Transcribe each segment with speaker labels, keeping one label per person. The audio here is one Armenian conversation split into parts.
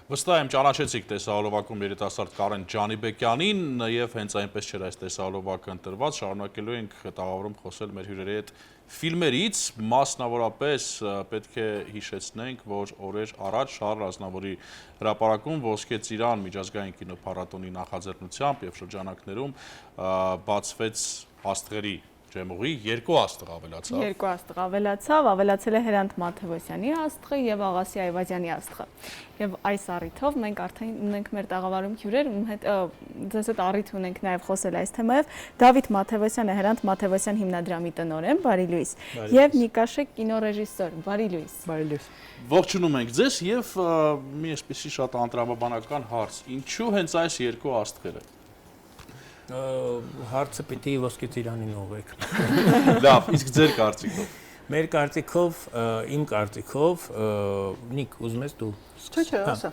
Speaker 1: Վստահ եմ ճանաչեցիք տեսահոլովակում երիտասարդ Կարեն Ջանիբեկյանին եւ հենց այնպես չէր այս տեսահոլովակը ընտրված, շարունակելու ենք տաղավարում խոսել մեր հյուրերի հետ ֆիլմերից, մասնավորապես պետք է հիշեցնենք, որ օրեր առաջ Շարլ Ազնավուրի հրապարակում Ոսկե ծիրան միջազգային կինոփառատոնի նախաձեռնությամբ եւ շրջանակներում բացվեց աստղերի Ջեմուղի երկու աստղ ավելացավ։
Speaker 2: Երկու աստղ ավելացավ, ավելացել է Հրանտ Մաթևոսյանի աստղը եւ Աղասի Այվազյանի աստղը։ Եվ այս առիթով մենք արդեն ունենք մեր տաղավարում հյուրեր, ում հետ ձեզ հետ առիթ ունենք նաեւ խոսել այս թեմայով։ Դավիթ Մաթևոսյանը Հրանտ Մաթևոսյան հիմնադրամի տնօրեն, բարի լույս, եւ Նիկաշե կինոռեժիսոր, բարի լույս։
Speaker 3: Բարի լույս։
Speaker 1: Ողջունում ենք ձեզ եւ մի այսպեսի շատ անտրամաբանական հարց. ինչու հենց այս երկու աստղերը։
Speaker 3: Հարցը պիտի Ոսկե ծիրանին ուղղեք։
Speaker 1: Լավ, իսկ ձեր կարծիքով։
Speaker 3: Մեր կարծիքով, իմ կարծիքով, Նիկ, ուզում ես դու։
Speaker 4: Չէ, ասա։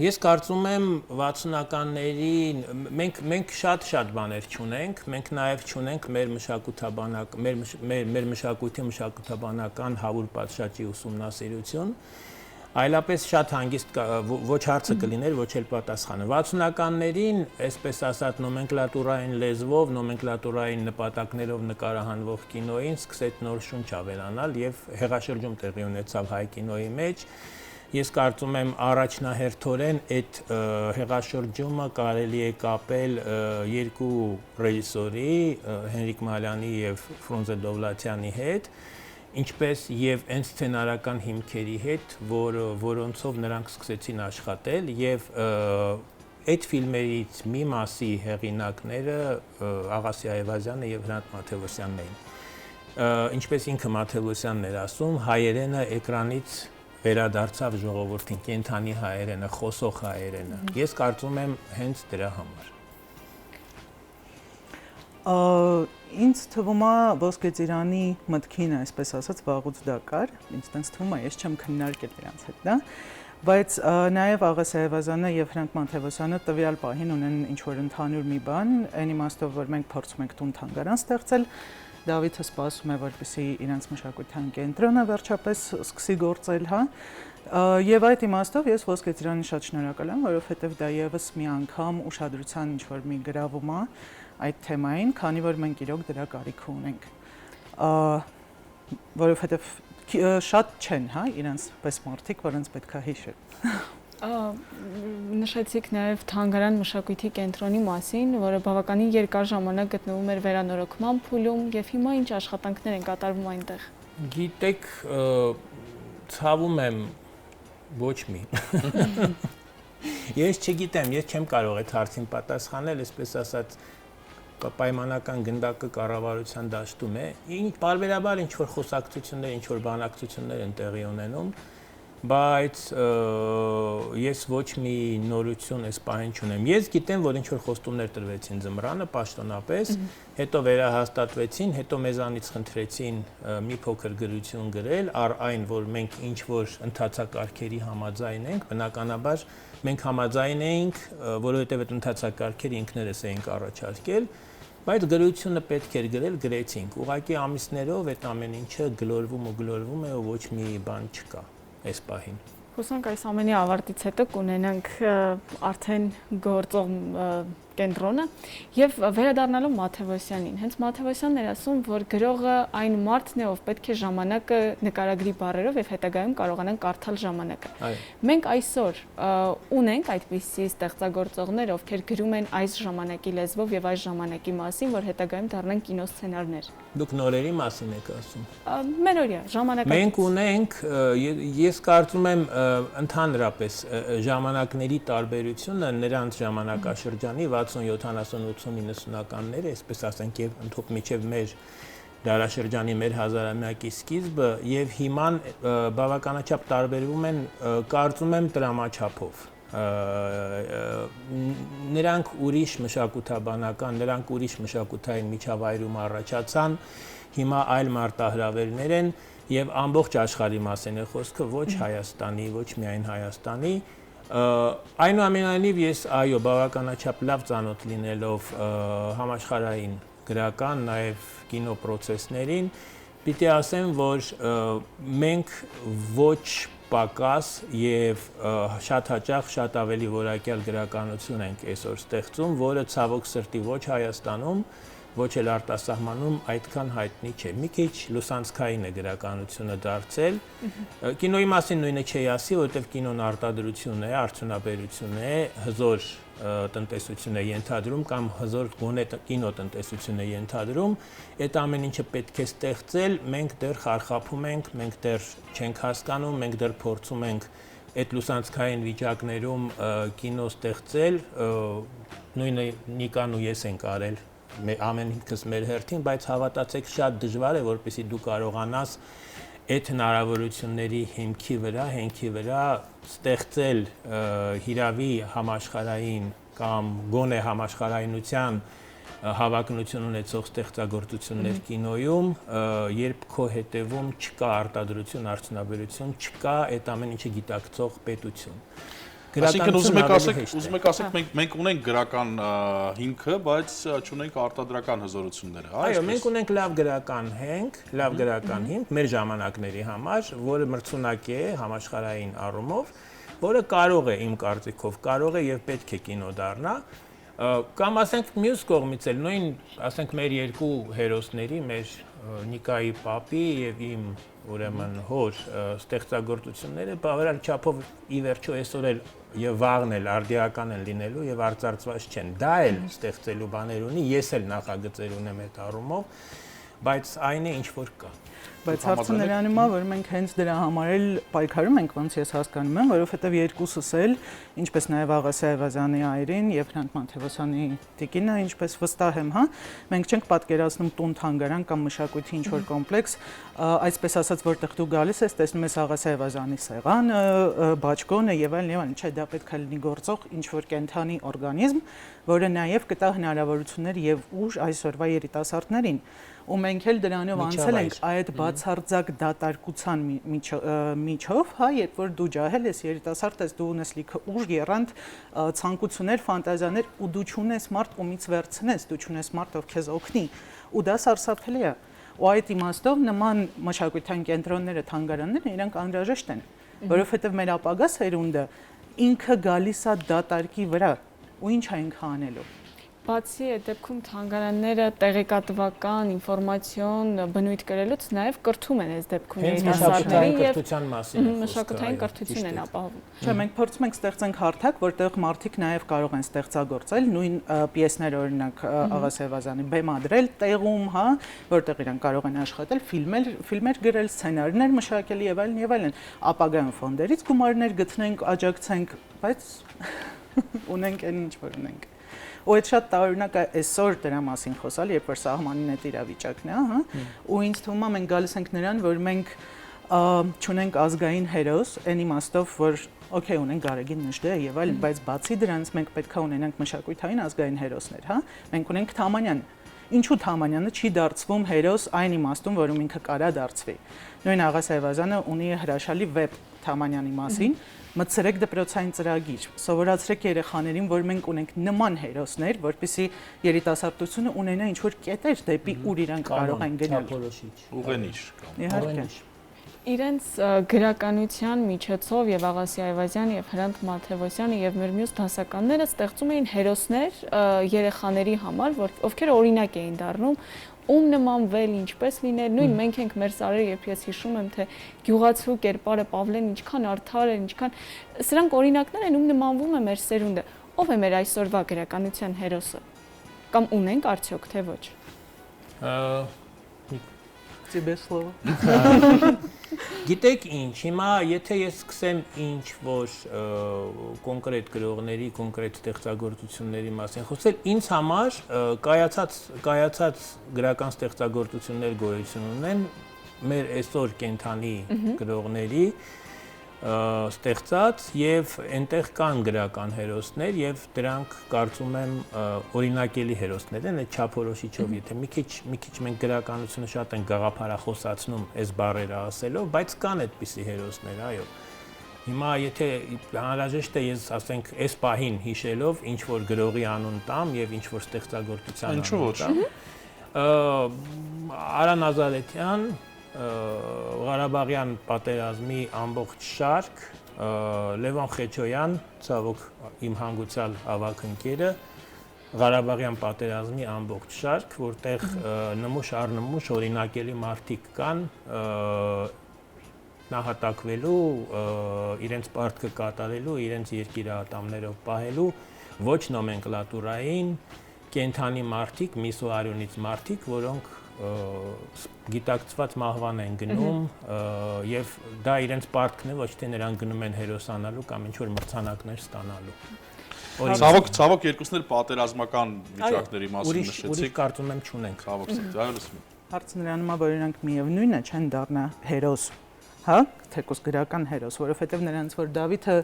Speaker 3: Ես կարծում եմ 60-ականներին մենք շատ բաներ չունենք, մենք նաև չունենք մեր մշակույթի մշակութաբանական հավուր պատշաճի ուսումնասիրություն, այլապես շատ հանգիստ ոչ հարցը կլիներ, ոչ էլ պատասխանը։ 60-ականներին, այսպես ասած, նոմենկլատուրային լեզվով, նոմենկլատուրային նպատակներով նկարահանվող կինոյին սկսեց նոր շունչ ավելանալ եւ հեղաշրջում տեղի ունեցավ հայ կինոյի մեջ։ Ես կարծում եմ առաջնահերթորեն այդ հեղաշրջումը կարելի է կապել երկու ռեժիսորի, Հենրիկ Մալյանի եւ Ֆրունզե Դովլաթյանի հետ, ինչպես եւ այն սցենարական հիմքերի հետ, որոնցով նրանք սկսեցին աշխատել եւ այդ ֆիլմերից մի մասի հեղինակները Աղասի Այվազյանը եւ Հրանտ Մաթևոսյանն էին։ Ինչպես ինքը Մաթևոսյանն էր ասում, հայերենը էկրանից վերադարձավ ժողովրդին, կենթանի հայերենը, խոսող հայերենը։ Ես կարծում եմ հենց դրա համար։
Speaker 4: Ինձ թվում է Ոսկե ծիրանի մտքին, այսպես ասած, վաղուց դա կար, ինձ տենց թվում է, ես չեմ քննարկել նրանց հետ, դա, բայց նաև Աղասի Այվազյանը եւ Հրանտ Մաթևոսյանը տվյալ պահին ունեն ինչ-որ ընդհանուր մի բան, այն իմաստով, որ մենք փորձում ենք տուն-թանգարան ստեղծել, Դավիթը սպասում է, որպեսզի իրենց մշակութային կենտրոնը վերջապես սկսի գործել, հա։ Եվ այդ իմաստով ես Ոսկե ծիրանին շատ շնորհակալ եմ, որովհետեւ դա եւս մի անգամ ուշադրության ինչ-որ մի գրավում է այդ թեմային, քանի որ մենք իրոք դրա կարիքը ունենք, որովհետև շատ չեն, հա, իրենց պես մարդիկ, որոնց պետք է հիշել։
Speaker 2: Նշեցիք նաև Թանգարան մշակույթի կենտրոնի մասին, որը բավականին երկար ժամանակ գտնվում էր վերանորոգման փուլում, եւ հիմա ինչ աշխատանքներ են կատարվում այնտեղ։
Speaker 3: Գիտեք, ցավում եմ ոչ մի։ Ես չգիտեմ, ես չեմ կարող այդ հարցին պատասխանել, այսպես ասած պայմանական գնդակը կառավարության դաշտում է։ Պարբերաբար ինչ որ խոսակցություններ, ինչ որ բանակցություններ են տեղի ունենում, բայց ես ոչ մի նորություն այս պահին չունեմ։ Ես գիտեմ, որ ինչ որ խոստումներ տրվեցին ձմռանը պաշտոնապես, հետո վերահաստատվեցին, հետո մեզանից խնդրեցին մի փոքր գրություն գրել, առ այն, որ մենք ինչ որ ընթացակարգերի համաձայն ենք, բնականաբար մենք համաձայն էինք, որովհետև այդ ընթացակարգերը ինքներս էինք առաջարկել, բայց գրությունը պետք էր գրել, գրեցինք։ Ուղղակի ամիսներով այդ ամեն ինչը գլորվում է ու ոչ մի բան չկա այս պահին։
Speaker 2: Հուսանք այս ամենի ավարտից հետո կունենանք արդեն գործող կենտրոնը եւ վերադառնալու Մաթևոսյանին։ Հենց Մաթևոսյանն էր ասում, որ գրողը այն մարդն է, ով պետք է ժամանակը նկարագրի բառերով եւ հետագայում կարողանան կարդալ ժամանակը։ Մենք այսօր ունենք այդպիսի ստեղծագործողներ, ովքեր գրում են այս ժամանակի լեզվով եւ այս ժամանակի մասին, որ հետագայում դառնան կինոսցենարներ։
Speaker 3: Դուք նորերի մասին եք ասում։
Speaker 2: Մերօրյա ժամանակը։
Speaker 3: Մենք ունենք, ես կարծում եմ ընդհանրապես ժամանակների տարբերությունը նրանց ժամանակաշրջանի 60, 70, 80, 90-ականները, այսպես ասենք, եւ ընդհանուր միջև մեր դարաշրջանի մեր հազարամյակի սկիզբը եւ հիման բավականաչափ տարբերվում են, կարծում եմ, տրամաչափով։ Նրանք ուրիշ մշակութաբանական, նրանք ուրիշ մշակութային միջավայրում առաջացան, հիմա այլ մարտահրավերներ են եւ ամբողջ աշխարհի մասին է խոսքը, ոչ Հայաստանի, ոչ միայն Հայաստանի։ Այնուամենայնիվ ես այո, բավականաչափ լավ ծանոթ լինելով համաշխարհային գրական, նաեւ կինոպրոցեսներին, պիտի ասեմ, որ մենք ոչ պակաս եւ շատ հաճախ շատ ավելի որակյալ գրականություն ենք այսօր ստեղծում, որը ցավոք սրտի ոչ Հայաստանում, ոչ էլ արտասահմանում այդքան հայտնի չէ։ Մի քիչ լուսանցքային է գրականությունը դարձել։ Կինոյի մասին նույնը չի ասի, որովհետև կինոն արտադրություն է, արդյունաբերություն է, հզոր տնտեսություն է ենթադրում կամ հզոր գոնե կինոտնտեսություն է ենթադրում, այդ ամեն ինչը պետք է ստեղծել, մենք դեռ խարխափում ենք, մենք դեռ չենք հասկանում, մենք դեռ փորձում ենք այդ լուսանցքային վիճակներում կինո ստեղծել, նույնը Նիկան ու ես ենք արել ամեն ինքս մեր հերթին, բայց հավատացեք շատ դժվար է, որպեսզի դու կարողանաս այդ հնարավորությունների հիմքի վրա ստեղծել հիրավի համաշխարհային կամ գոնե համաշխարհայնության հավակնություն ունեցող ստեղծագործություններ կինոյում, երբ քո հետևում չկա արտադրություն, արդյունաբերություն, չկա այդ ամեն ինչը գիտակցող պետություն։
Speaker 1: Այսինքն ուզում եք ասեք մենք ունենք գրական հիմքը, բայց չունենք արտադրական հզորությունները, հա՞։
Speaker 3: Այո, մենք ունենք լավ գրական հիմք մեր ժամանակների համար, որը մրցունակ է համաշխարհային առումով, որը կարող է իմ կարծիքով կարող է եւ պետք է կինո դառնա, կամ ասենք մյուս կողմից էլ նույն, ասենք մեր երկու հերոսների, մեր Նիկայի պապի եւ իմ ուրեմն հոր ստեղծագործությունները բավարար չափով ի վերջո այսօր էլ եւ վաղն էլ արդիական են լինելու եւ արծարծված չեն։ Դա էլ ստեղծելու բաներ ունի, ես էլ նախագծեր ունեմ այդ առումով, բայց այն է ինչ որ կա։
Speaker 4: Բայց հարցը նրանում է, որ մենք հենց դրա համար էլ պայքարում ենք, ոնց ես հասկանում եմ, որովհետև երկուսս էլ, ինչպես նաև Աղասի Այվազյանի այրին եւ Հրանտ Մանթևոսյանի տիկինը, ինչպես վստահ եմ, հա, մենք չենք պատկերացնում տուն-թանգարան կամ մշակույթի ինչ-որ կոմպլեքս, այսպես ասած, որտեղ դու գալիս ես, տեսնում ես Աղասի Այվազյանի սեղանը, բաճկոնը եւ այլն, չէ, դա պետք է լինի գործող ինչ-որ կենթանի օրգանիզմ, որը նաև կտա հնարավորություններ եւ ուժ այսօրվա երիտասարդներին։ Ու մենք էլ դրանով անցել ենք այդ բացարձակ դատարկության միջով, հա, երբ որ դու ջահել ես, երիտասարդ ես, դու ունես լիքը ուժ, եռանդ ցանկություններ, ֆանտազիաներ ու դու չունես մարդ, ումից վերցնես, դու չունես մարդ, ով քեզ օգնի, ու դա սարսափելի է։ Ու այդ իմաստով նման մշակութային կենտրոնները, թանգարանները իրանք անհրաժեշտ են, որովհետև մեր ապագա սերունդը ինքը գալիս է դատարկի վրա, ու ինչ է ինքը անելու։
Speaker 2: Բացի այդ դեպքում թանգարանները տեղեկատվական, ինֆորմացիոն բնույթ կրելուց նաև կրթում են այս դեպքում երիտասարդներին եւ մշակութային կրթություն են ապահովում։
Speaker 4: Չէ, մենք փորձում ենք ստեղծենք հարթակ, որտեղ մարդիկ նաև կարող են ստեղծագործել նույն պիեսներ, օրինակ Աղասի Այվազյանի բեմադրել տեղում, հա, որտեղ իրենք կարող են աշխատել, ֆիլմեր գրել, սցենարներ մշակել եւ այլն, ապագայում ֆոնդերից գումարներ գտնենք, աջակցենք, բայց ունենք այն ինչ որ ունենք։ Ու այդ շատ տարօրինակ է այսօր դրա մասին խոսալ, երբ որ սահմանին այդ իրավիճակն է, հա, ու ինձ թվում է մենք գալիս ենք նրան, որ մենք չունենք ազգային հերոս, այն իմաստով, որ օքեյ ունենք Գարեգին Նժդե եւ այլն, բայց բացի դրանից մենք պետք է ունենանք մշակութային ազգային հերոսներ, հա։ Մենք ունենք Թամանյան։ Ինչու Թամանյանը չի դարձվում հերոս այն իմաստում, որում ինքը կարա դարձվի։ Նույն Աղասի Այվազյանը ունի հրաշալի վեբ Թամանյանի մասին, մտցրեք դպրոցային ծրագիր, սովորացրեք երեխաներին, որ մենք ունենք նման հերոսներ, որպեսզի երիտասարդությունը ունենա ինչ-որ կետեր դեպի ուր իրանք կարող են գնալ։
Speaker 1: Ուղենիշ։
Speaker 4: Իհարկե։
Speaker 2: Իրենց գրականության միջոցով եւ Աղասի Այվազյանը եւ Հրանտ Մանթևոսյանը եւ մեր մյուս դասականները ստեղծում էին հերոսներ երեխաների համար, ովքեր օրինակ էին դառնում, ում նմանվել, ինչպես լինել, նույն մենք ենք մեր սարերը, երբ ես հիշում եմ, թե գյուղացու կերպարը Պավլեն ինչքան արդար է, ինչքան սրանք օրինակներ են, ում նմանվում է մեր սերունդը, ով է մեր այսօրվա գրականության հերոսը, կամ ունենք արդյոք, թե ոչ։
Speaker 3: Գիտեք ինչ, հիմա եթե ես սկսեմ ինչ որ կոնկրետ գրողների, կոնկրետ ստեղծագործությունների մասին խոսել, ինձ համար կայացած գրական ստեղծագործություններ գոյություն ունեն մեր այսօր կենթանի գրողների ստեղծած եւ այնտեղ կան գրական հերոսներ եւ դրանք կարծում եմ օրինակելի հերոսներ են այդ չափորոշիչով եթե մի քիչ մենք գրականությունը շատ են գաղափարախոսացնում այս բառերը ասելով բայց կան այդպիսի հերոսներ այո հիմա եթե անհրաժեշտ է ես ասենք այս պահին հիշելով ինչ որ գրողի անուն տամ եւ ինչ որ ստեղծագործության
Speaker 1: ինչու ոչ
Speaker 3: Արա Նազարեթյան Ղարաբաղյան պատերազմի ամբողջ շարք, Լևոն Խեչոյան, ցավոք իմ հանգուցալ ավագ ընկերը, Ղարաբաղյան պատերազմի ամբողջ շարք, որտեղ նմուշ առ նմուշ օրինակելի մարդիկ կան, նահատակվելու, իրենց պարտքը կատարելու, իրենց երկիրատամներով պահելու, ոչ նոմենկլատուրային, կենթանի մարդիկ, միսու արյունից մարդիկ, որոնք գիտակցված մահվան են գնում եւ դա իրենց պարտքն է, ոչ թե նրանք գնում են հերոսանալու կամ ինչ-որ մրցանակներ ստանալու։
Speaker 1: Ցավոք երկուսներ պատերազմական վիճակների մասին նշեցիք։
Speaker 3: Ուրիշ կարծում եմ չունենք։
Speaker 1: Ցավոք, այո, լսում եմ։
Speaker 4: Հարցը նրանում է, որ իրանք միևնույնն է չեն դառնա հերոս, հա, թեկուզ գրական հերոս, որովհետև նրանց որ Դավիթը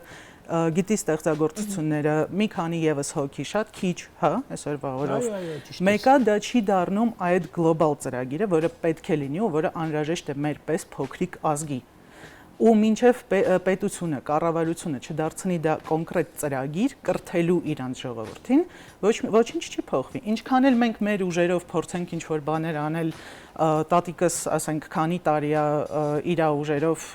Speaker 4: գիտի ստեղծագործությունները մի քանի եւս հոգի շատ քիչ, հա, այսօրվա օրով։ Մեկը դա չի դառնում այդ գլոբալ ծրագիրը, որը պետք է լինի ու որը անհրաժեշտ է մեր պես փոքրիկ ազգի։ Ու մինչև պետությունը, կառավարությունը չդարձնի դա կոնկրետ ծրագիր կրթելու իրանց ժողովրդին, ոչինչ չի փոխվի։ Ինչքան էլ մենք մեր ուժերով փորձենք ինչ-որ բաներ անել, տատիկս, ասենք, քանի տարի է իր ուժերով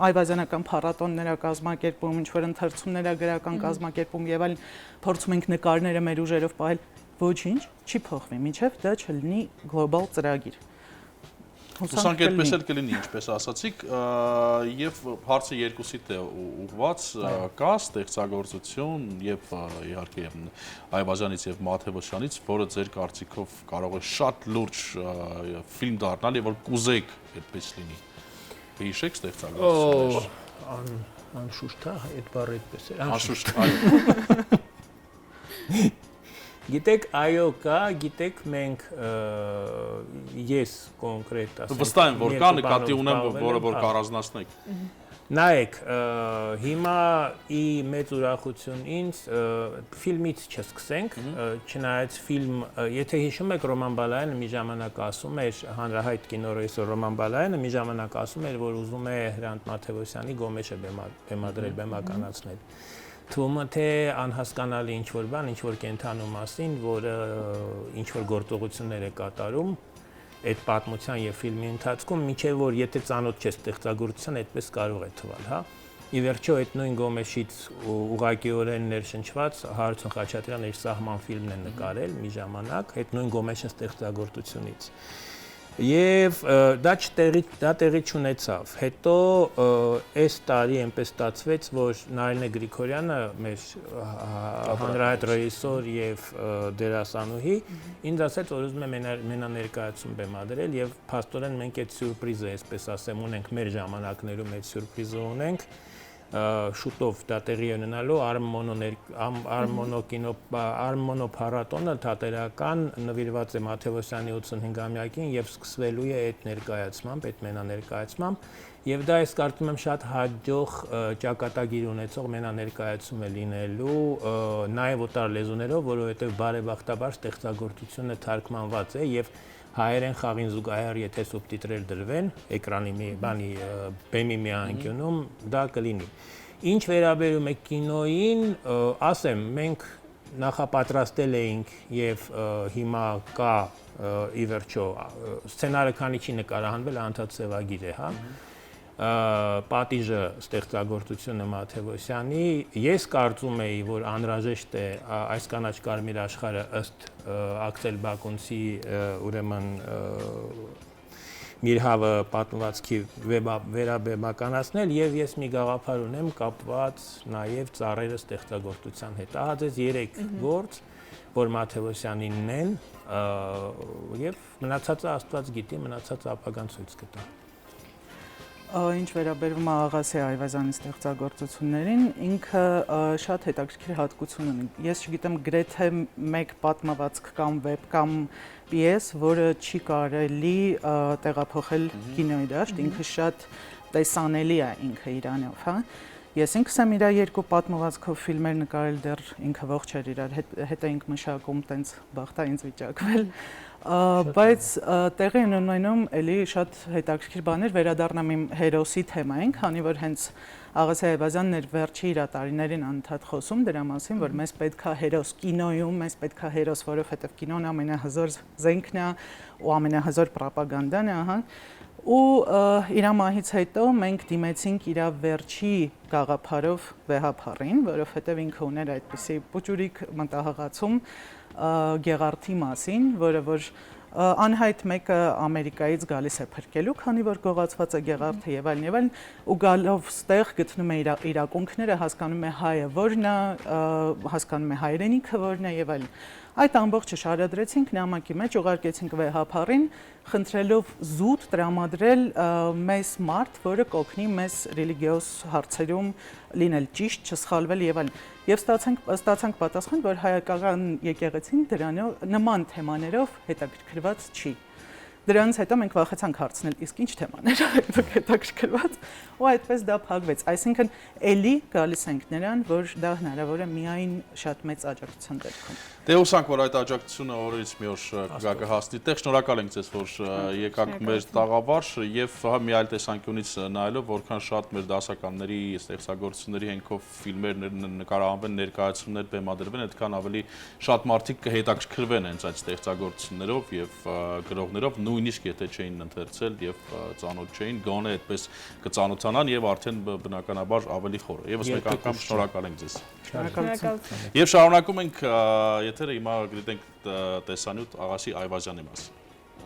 Speaker 4: այվազանական փառատոններ կազմակերպում, ինչ-որ ընթերցումներ գրական կազմակերպում եւ այլն, փորձում ենք նկարները մեր ուժերով պահել, ոչինչ չի փոխվի, մինչև դա չլինի գլոբալ ծրագիր։
Speaker 1: Հուսանք այդպես էլ կլինի, ինչպես ասացիք, եւ հարցը երկուսիդ է ուղված, կա ստեղծագործություն եւ իհարկե Այվազյանից եւ Մաթեոսյանից, որը ձեր կարծիքով կարող է շատ լուրջ ֆիլմ դառնալ եւ որ կուզեք այդպես լինի։ Հիշեք ստեղծագործություններ։
Speaker 3: Անշուշտ, այդ բառը այդպես է։
Speaker 1: Անշուշտ, այո։
Speaker 3: Գիտեք, այո կա, գիտեք մենք ես կոնկրետ ասեմ։
Speaker 1: Վստահ եմ, որ կա, նկատի ունեմ, որը որ կառանձնացնեք։
Speaker 3: Նայեք, հիմա ի մեծ ուրախություն ինձ ֆիլմից չսկսենք, չնայած ֆիլմ, եթե հիշում եք Ռոման Բալայանը մի ժամանակ ասում էր, հանրահայտ կինոռեժիսոր Ռոման Բալայանը մի ժամանակ ասում էր, որ ուզում է Հրանտ Մաթեոսյանի Գոմեշը բեմադրել, բեմականացնել։ Թվում է թե անհասկանալի ինչ-որ բան, ինչ-որ կենթանու մասին, որը ինչ-որ գործողություններ է կատարում այդ պատմության եւ ֆիլմի ընթացքում, միջև որ եթե ծանոթ չես ստեղծագործության, այդպես կարող է թվալ, հա։ Ի վերջո այդ նույն Գոմեշից ուղղակիորեն ներշնչված Հարություն Խաչատրյանը իր Սահման ֆիլմն է նկարել մի ժամանակ, այդ նույն Գոմեշի ստեղծագործությունից։ Եվ դա տեղի չունեցավ։ Հետո այս տարի այնպես ստացվեց, որ Նարինե Գրիգորյանը, մեր հանրահայտ ռեժիսոր եւ դերասանուհի, ինձ ասաց, որ ուզում է մենաներկայացում բեմադրել եւ փաստորեն մենք այդ սյուրպրիզը, այսպես ասեմ, ունենք մեր ժամանակներում այդ սյուրպրիզը ունենք։ Շուտով դա տեղի ունենալու Արմոնո փառատոնը թատերական նվիրված է Մաթեոսյանի 85-ամյակին եւ սկսվելու է այդ ներկայացմամբ, այդ մենաներկայացմամբ եւ դա ես կարծում եմ շատ հաջող ճակատագիր ունեցող մենաներկայացում է լինելու նաեւ օտար լեզուներով, որովհետեւ բարեբախտաբար ստեղծագործությունը թարգմանված է եւ հայերեն խաղին զուգահեռ եթե սուբտիտրեր դրվեն էկրանի մի բանի բեմի մի անկյունում դա կլինի։ Ինչ վերաբերում է կինոյին, ասեմ, մենք նախապատրաստել էինք եւ հիմա կա ի վերջո սցենարը քանի չի նկարահանվել, անդադ սևագիր է, հա։ Պատիժը ստեղծագործությունը Մաթեոսյանի, ես կարծում էի, որ անհրաժեշտ է այս կանաչ կարմիր աշխարհը ըստ Աքսել Բակունցի ուրեմն Միրհավը պատմվածքի վերաբեմականացնել եւ ես մի գաղափար ունեմ կապված նաեւ ծառերը ստեղծագործության հետ։ Ահա ձեզ 3 գործ, որ Մաթեոսյանինն են եւ մնացածը Աստված գիտի, մնացածը ապագան ցույց կտա։
Speaker 4: Ինչ վերաբերում է Աղասի Այվազյանի ստեղծագործություններին, ինքը շատ հետաքրքիր հատկություն ունի։ Ես չգիտեմ գրեթե մեկ պատմվածք կամ վեբ կամ պիես, որը չի կարելի տեղափոխել կինոյի դաշտ, ինքը շատ տեսանելի է ինքը իրանով, հա։ Ես ինքս եմ իր 2 պատմվածքով ֆիլմեր նկարել, դեռ ինքը ողջ էր իրար հետ էինք մշակում, տենց բախտա ինձ վիճակվել։ Բայց տեղի ունենում էլի շատ հետաքրքիր բաներ, վերադառնամ իմ հերոսի թեմային, քանի որ հենց Աղասի Այվազյանն էր վերջի իր տարիներին անդադ խոսում դրա մասին, որ մեզ պետքա հերոս կինոյում, մեզ պետքա հերոս, որովհետև կինոն ամենահզոր զենքն է ու ամենահզոր պրոպագանդան է, ահա։ ու իր մահից հետո մենք դիմեցինք իր վերջի գաղափարով վեհապարին, որովհետև ինքը ուներ այդպիսի պուճուրիկ մտահղացում Գեղարդի մասին, որը որ անհայտ մեկը Ամերիկայից գալիս է փրկելու, քանի որ գողացված է Գեղարդը եւ այլն, ու գալով ստեղ գտնում է իր իրակունքները, հասկանում է հայը որն է, հասկանում է հայրենիքը որն է եւ այլն։ Այդ ամբողջը շարադրեցինք նամակի մեջ, ուղարկեցինք վեհապարին, խնդրելով զուտ տրամադրել մեզ մարդ, որը կօգնի մեզ ռելիգիոս հարցերում լինել ճիշտ, չսխալվել եւ այլն։ Եվ ստացանք պատասխան, որ հայկական եկեղեցին նման թեմաներով հետաքրքրված չի։ Դրանից հետո մենք վախեցանք հարցնել, իսկ ինչ թեմաներով եք հետաքրքրված, ու այդպես դա փակվեց։ Այսինքն էլի գալիս ենք նրան, որ դա հնարավոր է միայն շատ մեծ աջակցության դեպքում։
Speaker 1: Դե հուսանք, որ այդ աջակցությունը օրից մի օր կհասնի տեղ։ Շնորհակալ ենք ձեզ, որ եկաք մեր տաղավար եւ մի այլ տեսանկյունից նայելով, որքան շատ մեր դասականների ստեղծագործությունների հենքով ֆիլմեր նկարահանվեն, ներկայացումներ բեմադրվեն, այդքան ավելի շատ մարդիկ կհետաքրքրվեն հենց այդ ստեղծագործություններով եւ գրողներով, նույնիսկ եթե չէին ընթերցել եւ ծանոթ չէին, գոնե այդպես կծանոթանան եւ արդեն բնականաբար ավելի խորը։ Եվս մեկ անգամ շնորհակալ ենք ձեզ։
Speaker 4: Շնորհակալություն։
Speaker 1: Եվ շարունակում ենք եթերը հիմա գիտենք տեսանյութ Աղասի Այվազյանի մասին։